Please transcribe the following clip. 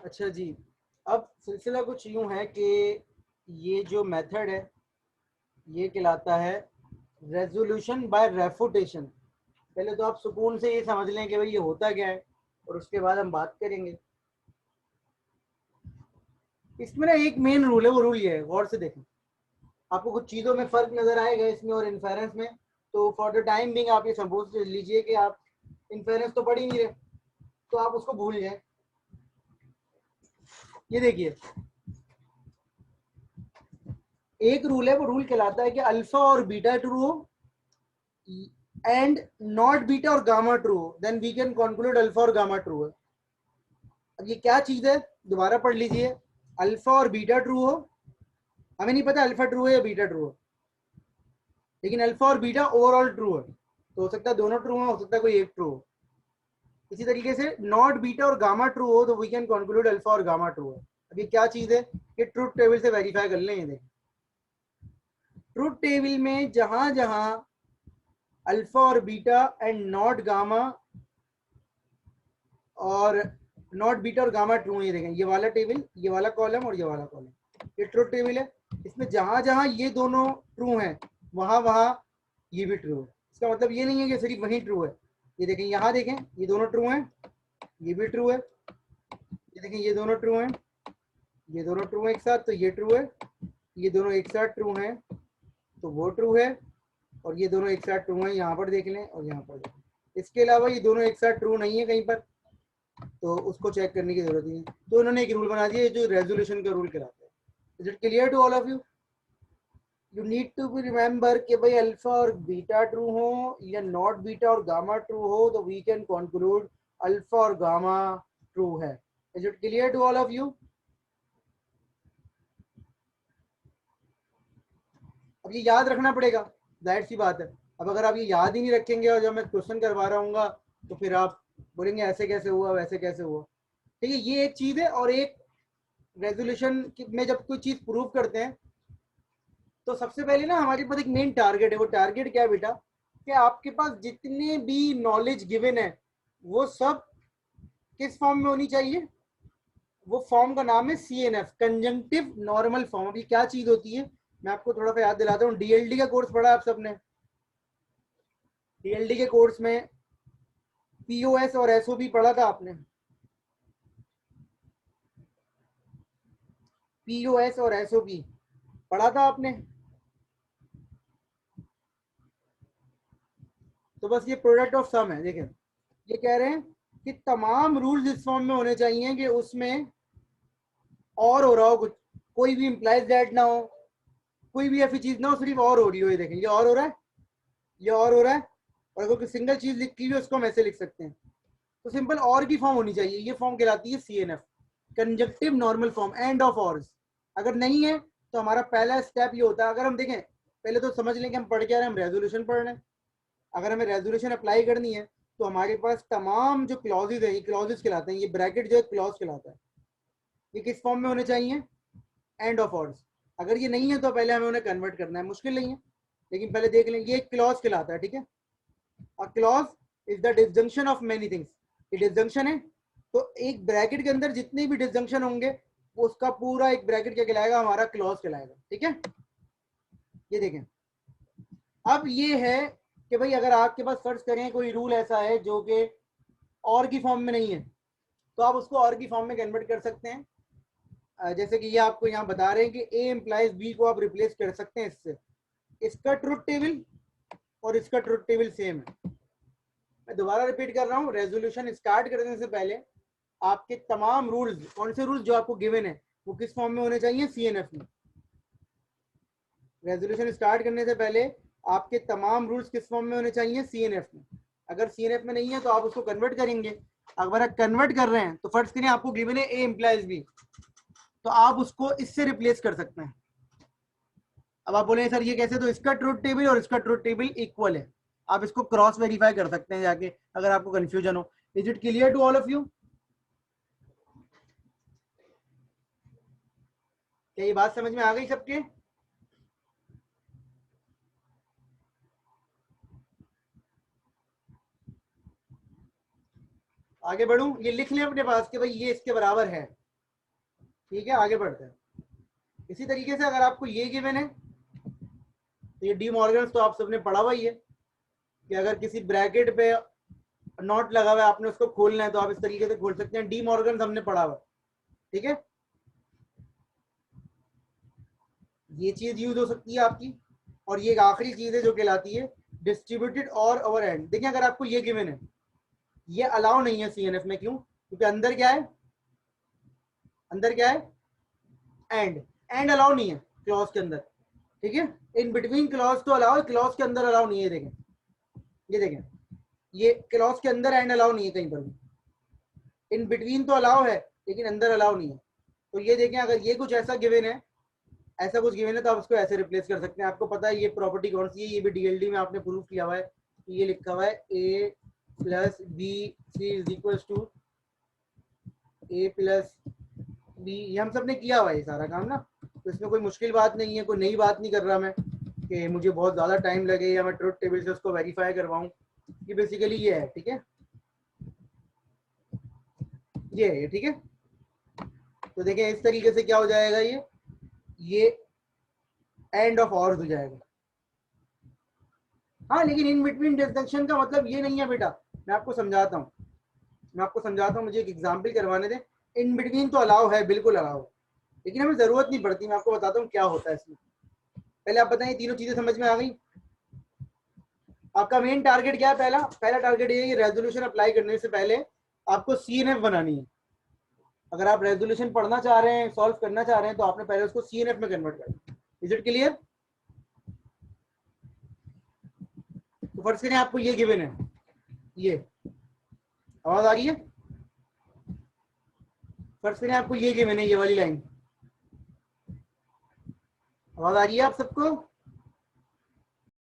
अच्छा जी, अब सिलसिला कुछ यूं है कि ये जो मेथड है ये कहलाता है रेजोल्यूशन बाय रेफुटेशन। पहले तो आप सुकून से ये समझ लें कि भाई ये होता क्या है, और उसके बाद हम बात करेंगे। इसमें ना एक मेन रूल है, वो रूल ये है, गौर से देखें। आपको कुछ चीज़ों में फ़र्क नज़र आएगा इसमें और इन्फेरेंस में। तो फॉर द टाइम बिंग आप ये सपोज लीजिए कि आप इन्फेरेंस तो पढ़ ही नहीं रहे, तो आप उसको भूल जाएं। ये देखिए, एक रूल है, वो रूल कहलाता है कि अल्फा और बीटा ट्रू हो एंड नॉट बीटा और गामा ट्रू हो, then we can conclude alpha और गामा ट्रू है। अब ये क्या चीज़ है, दोबारा पढ़ लीजिए। अल्फा और बीटा ट्रू हो, हमें नहीं पता अल्फा ट्रू है या बीटा ट्रू है, लेकिन अल्फा और बीटा ओवरऑल ट्रू है। तो हो सकता है दोनों ट्रू हो सकता है कोई एक ट्रू हो। इसी तरीके से नॉट बीटा और गामा ट्रू हो तो वी कैन कंक्लूड अल्फा और गामा ट्रू है। अब ये क्या चीज़ है, ये ट्रूथ टेबल से वेरीफाई कर लें। ये देखें, ट्रूथ टेबल में जहां जहां अल्फा और बीटा एंड नॉट गामा और नॉट बीटा और गामा ट्रू है, ये देखें, ये वाला टेबल, ये वाला कॉलम और ये वाला कॉलम, ये ट्रूथ टेबल है। इसमें जहां जहां ये दोनों ट्रू हैं वहां वहां ये भी ट्रू है। इसका मतलब ये नहीं है कि सिर्फ वही ट्रू है। ये देखें, यहाँ देखें, ये दोनों ट्रू हैं, ये भी ट्रू है। ये देखें, ये दोनों ट्रू हैं, ये दोनों ट्रू हैं एक साथ, तो ये ट्रू है। ये दोनों एक साथ ट्रू हैं तो वो ट्रू है। और ये दोनों एक साथ ट्रू हैं, यहाँ पर देख लें और यहाँ पर देख लें। इसके अलावा ये दोनों एक साथ ट्रू नहीं है कहीं पर, तो उसको चेक करने की जरूरत नहीं है। तो उन्होंने एक रूल बना दिया जो रेजोल्यूशन का रूल कहलाता है। Is it clear to all of you? You need to be remember कि भाई अल्फा और बीटा ट्रू हो या नॉट बीटा और गामा ट्रू हो तो वी कैन कंक्लूड अल्फा और गामा ट्रू है। Is it clear to all of you? अब ये याद रखना पड़ेगा, जाहिर सी बात है। अब अगर आप ये याद ही नहीं रखेंगे और जब मैं क्वेश्चन करवा रहा हूँ तो फिर आप बोलेंगे ऐसे कैसे हुआ वैसे कैसे हुआ। ठीक है, ये एक चीज़ है। और एक रेजोल्यूशन में जब कोई चीज़ प्रूव करते हैं तो सबसे पहले ना हमारे पास एक मेन टारगेट है। वो टारगेट क्या है बेटा, कि आपके पास जितने भी नॉलेज गिवन है वो सब किस फॉर्म में होनी चाहिए। वो फॉर्म का नाम है CNF, कंजंक्टिव नॉर्मल फॉर्म। अभी क्या चीज़ होती है मैं आपको थोड़ा सा याद दिलाता हूँ। DLD का कोर्स पढ़ा आप सबने? DLD के कोर्स में POS और SOP पढ़ा था आपने? POS और SOP पढ़ा था आपने? तो बस ये प्रोडक्ट ऑफ सम है। देखें, ये कह रहे हैं कि तमाम रूल्स इस फॉर्म में होने चाहिए कि उसमें और हो रहा हो कुछ, कोई भी इंप्लाइज दैट ना हो, कोई भी ऐसी चीज ना हो, सिर्फ और हो रही हो। ये देखें, ये और हो रहा है, ये और हो रहा है। और अगर कोई सिंगल चीज लिखी हुई है उसको हम ऐसे लिख सकते हैं। तो सिंपल और की फॉर्म होनी चाहिए। ये फॉर्म कहलाती है CNF, conjunctive normal form, and of ors. अगर नहीं है तो हमारा पहला स्टेप ये होता है, अगर हम देखें पहले तो समझ लें कि हम पढ़ के आ रहे हैं, हम रेजोल्यूशन पढ़ रहे हैं। अगर हमें रेजोल्यूशन अप्लाई करनी है तो हमारे पास तमाम जो क्लॉजेज है, ये क्लॉजेज कहलाते हैं। ये ब्रैकेट जो है क्लॉज कहलाता है। ये किस फॉर्म में होने चाहिए? And of ors. अगर ये नहीं है तो पहले हमें उन्हें कन्वर्ट करना है, मुश्किल नहीं है, लेकिन पहले देख लें। ये क्लॉज कहलाता है, ठीक है। A clause is the disjunction of many things. ये डिसजंक्शन है, तो एक ब्रैकेट के अंदर जितने भी डिसजंक्शन होंगे उसका पूरा एक ब्रैकेट क्या कहलाएगा? हमारा क्लॉज कहलाएगा, ठीक है। ये देखें, अब ये है कि भाई अगर आपके पास फर्ज करें कोई रूल ऐसा है जो कि और की फॉर्म में नहीं है, तो आप उसको और की फॉर्म में कन्वर्ट कर सकते हैं। जैसे कि ये आपको यहाँ बता रहे हैं कि A इम्प्लाइज B को आप रिप्लेस कर सकते हैं इससे। इसका ट्रुथ टेबल और इसका ट्रुथ टेबल सेम है। मैं दोबारा रिपीट कर रहा हूँ, रेजोल्यूशन स्टार्ट करने से पहले आपके तमाम रूल्स, कौन से रूल्स जो आपको गिवन है वो किस फॉर्म में होने चाहिए? CNF में। रेजोल्यूशन स्टार्ट करने से पहले आपके तमाम रूल्स किस फॉर्म में होने चाहिए? CNF में। अगर CNF में नहीं है तो आप उसको कन्वर्ट करेंगे। अगर आप कन्वर्ट कर रहे हैं तो फर्स्ट करिए आपको गिवन है A इम्प्लाइज B, तो आप उसको इससे रिप्लेस कर सकते हैं। अब आप बोले सर ये कैसे, तो इसका ट्रूथ टेबल और इसका ट्रूथ टेबल इक्वल है। आप इसको क्रॉस वेरीफाई कर सकते हैं जाके, अगर आपको कंफ्यूजन हो। Is it clear to all of you? क्या ये बात समझ में आ गई सबके? आगे बढ़ूं? ये लिख लें अपने पास कि भाई ये इसके बराबर है। ठीक है, आगे बढ़ते हैं। इसी तरीके से अगर आपको ये गिवन है तो ये डी मॉर्गन तो आप सबने पढ़ा हुआ ही है कि अगर किसी ब्रैकेट पे नॉट लगा हुआ है, आपने उसको खोलना है तो आप इस तरीके से खोल सकते हैं। डी मॉर्गन हमने पढ़ा हुआ, ठीक है। ये चीज यूज हो सकती है आपकी। और ये एक आखिरी चीज है जो कहलाती है डिस्ट्रीब्यूटेड और ओवरहेड। देखिए अगर आपको ये गिवन है, ये अलाउ नहीं है सीएनएफ में, क्यों? क्योंकि अंदर क्या है, अंदर क्या है, एंड अलाउ नहीं है क्लॉज के अंदर, ठीक है। इन बिटवीन क्लॉज तो अलाउ, क्लॉज के अंदर अलाउ नहीं है। देखें, ये देखें, ये क्लॉज के अंदर एंड अलाउ नहीं है कहीं पर भी। इन बिटवीन तो अलाउ है लेकिन अंदर अलाउ नहीं है। तो ये देखें, अगर ये कुछ ऐसा गिवन है, ऐसा कुछ गिवन है, तो आप उसको ऐसे रिप्लेस कर सकते हैं। आपको पता है ये प्रॉपर्टी कौन सी है, ये भी डीएलडी में आपने प्रूफ किया हुआ है। ये लिखा हुआ है A plus B C is equal to A plus B. ये हम सब ने किया हुआ है ये सारा काम ना, तो इसमें कोई मुश्किल बात नहीं है, कोई नई बात नहीं कर रहा मैं कि मुझे बहुत ज़्यादा टाइम लगे या मैं ट्रुथ टेबल से उसको वेरीफाई करवाऊँ। ये बेसिकली ये है, ठीक है, ये है, ठीक है। तो देखें इस तरीके से क्या हो जाएगा, ये एंड ऑफ ऑर्स हो जाएगा। हाँ, लेकिन इन बिटवीन डिस्जंक्शन का मतलब ये नहीं है बेटा, मैं आपको समझाता हूँ, मुझे एक एग्जाम्पल करवाने दें। इन बिटवीन तो अलाउ है, बिल्कुल अलाउ है, लेकिन हमें जरूरत नहीं पड़ती। मैं आपको बताता हूँ क्या होता है इसमें। पहले आप बताएं, तीनों चीजें समझ में आ गई? आपका मेन टारगेट क्या है? पहला टारगेट ये है, रेजोल्यूशन अप्लाई करने से पहले आपको सीएनएफ बनानी है। अगर आप रेजोल्यूशन पढ़ना चाह रहे हैं, सॉल्व करना चाह रहे हैं, तो आपने पहले उसको सीएनएफ में कन्वर्ट करना। Is it clear? तो फर्स्ट करें, आपको ये गिवन है, ये आवाज आ रही है? फर्स्ट करें, आपको ये गिवन है, ये वाली लाइन, आवाज आ रही है आप सबको?